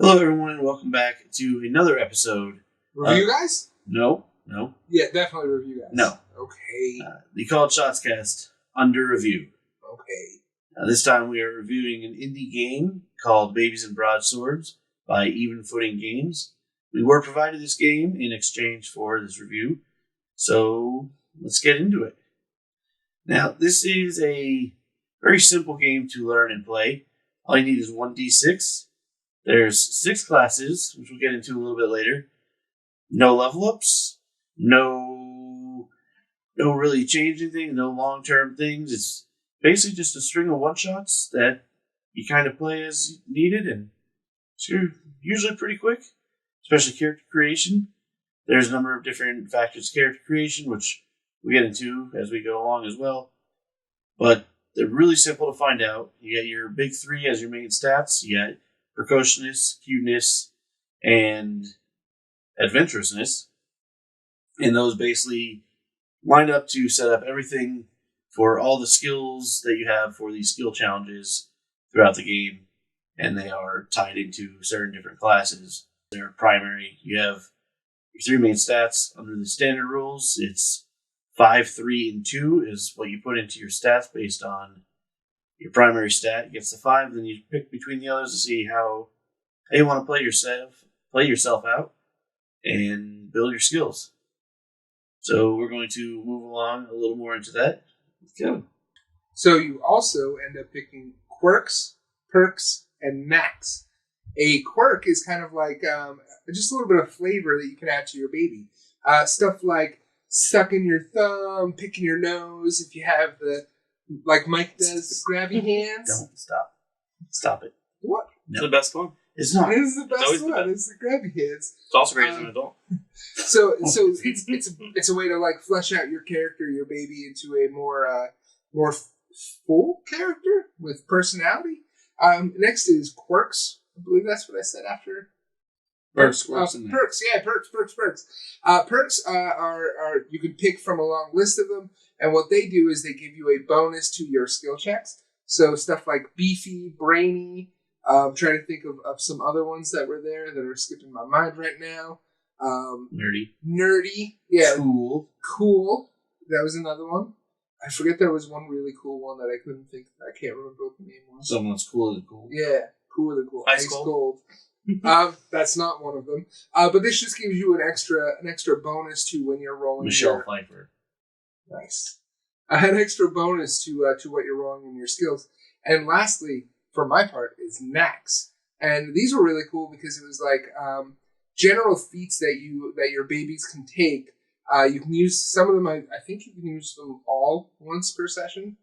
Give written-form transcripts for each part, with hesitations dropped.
Hello, everyone, and welcome back to another episode. Review guys? No. Yeah, definitely review guys. No. Okay. The College Shots Cast under review. Okay. This time we are reviewing an indie game called Babies and Broadswords by Even Footing Games. We were provided this game in exchange for this review, so let's get into it. Now, this is a very simple game to learn and play. All you need is 1d6. There's 6 classes, which we'll get into a little bit later. No level ups, no really change anything, no long-term things. It's basically just a string of one-shots that you kind of play as needed, and it's usually pretty quick, especially character creation. There's a number of different factors to character creation, which we get into as we go along as well. But they're really simple to find out. You got your big 3 as your main stats. You got precociousness, cuteness, and adventurousness. And those basically line up to set up everything for all the skills that you have for these skill challenges throughout the game. And they are tied into certain different classes. They're primary. You have your 3 main stats under the standard rules. It's 5, 3, and 2 is what you put into your stats based on your primary stat gets the 5, then you pick between the others to see how you want to play yourself out, and build your skills. So we're going to move along a little more into that. Let's go. So you also end up picking quirks, perks, and knacks. A quirk is kind of like just a little bit of flavor that you can add to your baby. Stuff like sucking your thumb, picking your nose, if you have the like Mike does, grabby hands. Don't stop it. What? It's the best one. It's not. It is the best always the one. best. It's the grabby hands. It's also great as an adult. So it's a way to like flesh out your character, your baby, into a more full character with personality. Next is quirks. I believe that's what I said after. Perks. Perks, yeah, perks. Perks are you can pick from a long list of them, and what they do is they give you a bonus to your skill checks. So stuff like beefy, brainy. I'm trying to think of some other ones that were there that are skipping my mind right now. Nerdy, yeah. Cool. That was another one. I forget there was one really cool one that I couldn't think. I can't remember what the name was. Someone's cooler than cool. Yeah, cooler than cool. Ice Cold. That's not one of them. But this just gives you an extra bonus to when you're rolling. Michelle Pfeiffer. Nice. An extra bonus to what you're rolling in your skills. And lastly, for my part, is knacks. And these were really cool because it was like general feats that your babies can take. You can use some of them. I think you can use them all once per session.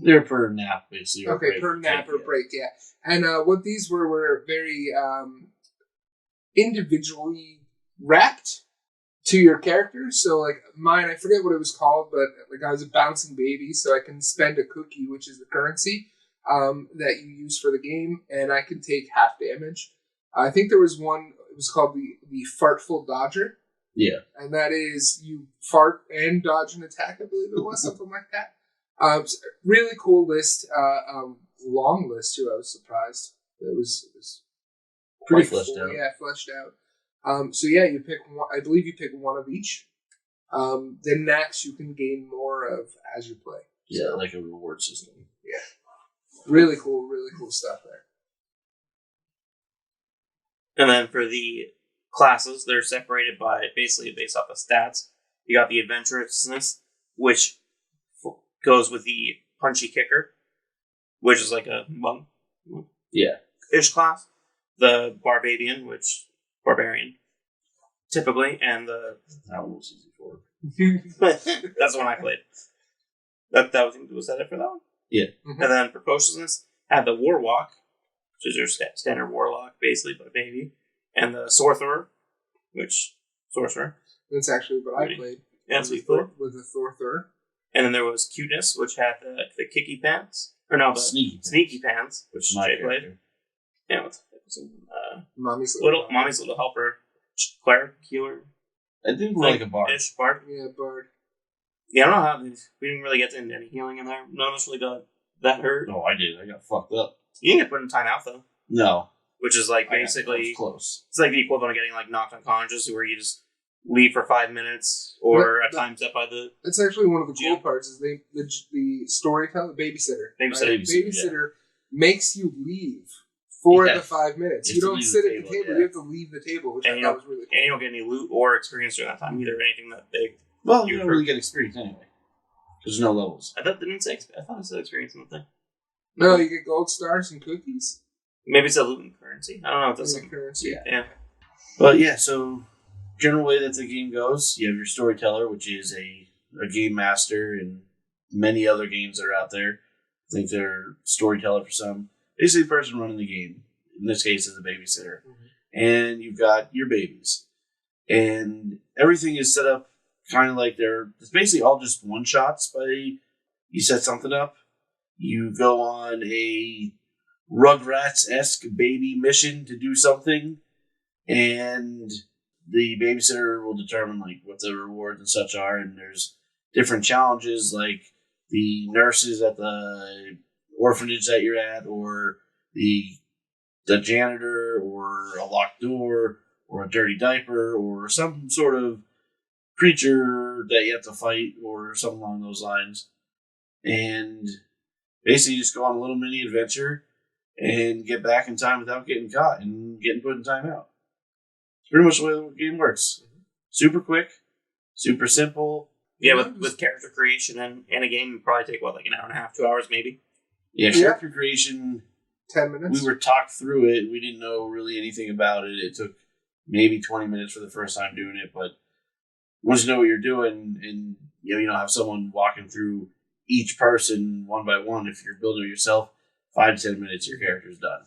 They're per nap, basically. Okay, per nap or break, yeah. And what these were very individually wrapped to your character. So, like, mine, I forget what it was called, but like I was a bouncing baby, so I can spend a cookie, which is the currency that you use for the game, and I can take half damage. I think there was one, it was called the Fartful Dodger. Yeah. And that is you fart and dodge an attack, I believe it was, something like that. Really cool list, long list too. I was surprised. It was Pretty fleshed out. Yeah, fleshed out. So yeah, you pick one. I believe you pick one of each. Then knacks you can gain more of as you play. Yeah, like a reward system. Yeah, really cool stuff there. And then for the classes, they're separated by basically based off of stats. You got the adventurousness, which goes with the punchy kicker, which is like a monk. Yeah. Ish class. The barbarian, typically, and the That one was easy for. that's the one I played. That was that it for that one? Yeah. Mm-hmm. And then precociousness had the warlock, which is your standard warlock, basically, but a baby, and the sorcerer. That's actually what I played. Yeah, with the Thor. And then there was cuteness, which had the kicky pants, or no, the sneaky pants, which my Jay played. character. Yeah, with Mommy's little helper, cleric, healer. I think we're like a bard. Ish bard. Yeah, bard. Yeah, I don't know how we didn't really get into any healing in there. None of us really got that hurt. No, I did. I got fucked up. You didn't get put in timeout though. No. which is like basically close. It's like the equivalent of getting like knocked unconscious, where you just leave for 5 minutes or a time set by the. That's actually one of the cool parts. Is the storyteller, the babysitter. Babysitter makes you leave for the 5 minutes. You don't sit at the table. You have to leave the table, which I thought was really cool. And you don't get any loot or experience during that time either, or anything that big. Well, you don't really get experience anyway. There's no levels. I thought it said experience in the thing. No, you get gold stars and cookies. Maybe it's a loot and currency. I don't know if that's something. Currency. Yeah. But yeah, so general way that the game goes, you have your storyteller, which is a game master in many other games that are out there. I think they're storyteller for some. Basically, the person running the game. In this case, is a babysitter. Mm-hmm. And you've got your babies. And everything is set up kind of like it's basically all just one-shots. You set something up. You go on a Rugrats-esque baby mission to do something. And the babysitter will determine like what the rewards and such are. And there's different challenges like the nurses at the orphanage that you're at, or the janitor, or a locked door, or a dirty diaper, or some sort of creature that you have to fight, or something along those lines. And basically you just go on a little mini adventure and get back in time without getting caught and getting put in timeout. It's pretty much the way the game works. Super quick, super simple. Yeah, with character creation and a game, it'd probably take, like an hour and a half, 2 hours maybe? Yeah, character creation, 10 minutes. We were talked through it. We didn't know really anything about it. It took maybe 20 minutes for the first time doing it, but once you know what you're doing and you have someone walking through each person one by one, if you're building it yourself, 5 to 10 minutes, your character's done.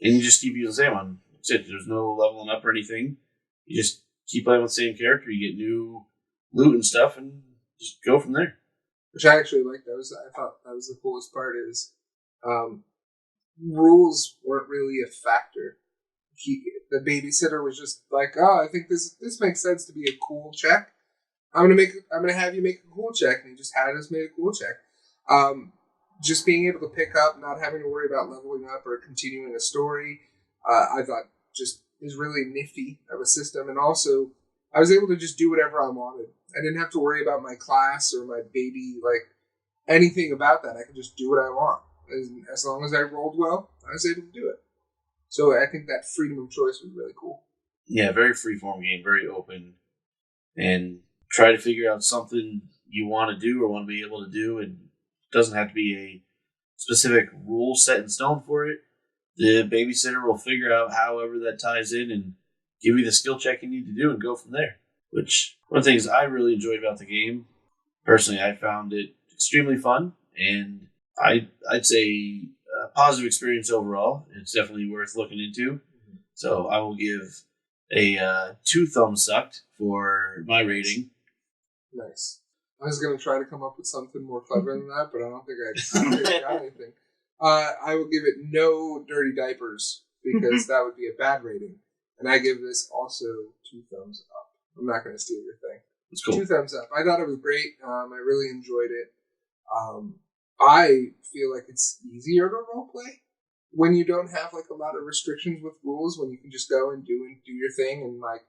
And you just keep using the same one. That's it. There's no leveling up or anything. You just keep playing with the same character. You get new loot and stuff, and just go from there. Which I actually liked. I thought that was the coolest part. Is rules weren't really a factor. The babysitter was just like, "Oh, I think this makes sense to be a cool check. I'm gonna have you make a cool check," and he just had us make a cool check. Just being able to pick up, not having to worry about leveling up or continuing a story, I thought just is really nifty of a system. And also, I was able to just do whatever I wanted. I didn't have to worry about my class or my baby, like anything about that. I could just do what I want. As long as I rolled well, I was able to do it. So I think that freedom of choice was really cool. Yeah, very freeform game, very open. And try to figure out something you want to do or want to be able to do. And it doesn't have to be a specific rule set in stone for it. The babysitter will figure out however that ties in and give you the skill check you need to do and go from there. Which, one of the things I really enjoyed about the game, personally, I found it extremely fun. And I'd say a positive experience overall. It's definitely worth looking into. Mm-hmm. So I will give a 2 thumbs sucked for my rating. Nice. I was going to try to come up with something more clever than that, but I don't think I got anything. I will give it no dirty diapers because that would be a bad rating. And I give this also 2 thumbs up. I'm not going to steal your thing. It's cool. 2 thumbs up. I thought it was great. I really enjoyed it. I feel like it's easier to roleplay when you don't have like a lot of restrictions with rules, when you can just go and do your thing and like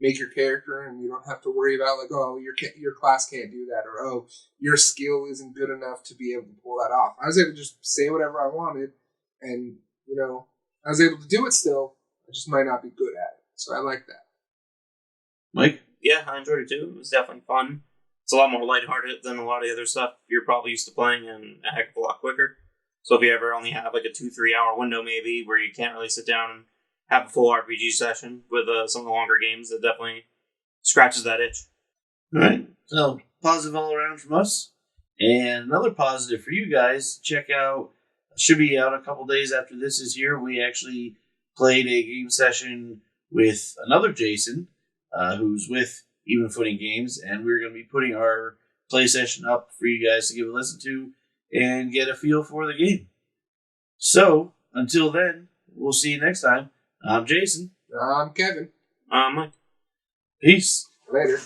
make your character, and you don't have to worry about like, oh, your class can't do that, or oh, your skill isn't good enough to be able to pull that off. I was able to just say whatever I wanted, and I was able to do it still. I just might not be good at it, so I like that. Mike? Yeah, I enjoyed it too. It was definitely fun. It's a lot more lighthearted than a lot of the other stuff you're probably used to playing, and a heck of a lot quicker. So if you ever only have like a 2-3 hour window maybe where you can't really sit down and have a full RPG session with some of the longer games, that definitely scratches that itch. All right. So positive all around from us. And another positive for you guys, check out, should be out a couple days after this is here, we actually played a game session with another Jason, who's with Even Footing Games, and we're going to be putting our play session up for you guys to give a listen to and get a feel for the game. So, until then, we'll see you next time. I'm Jason. I'm Kevin. Mike. Peace. Later.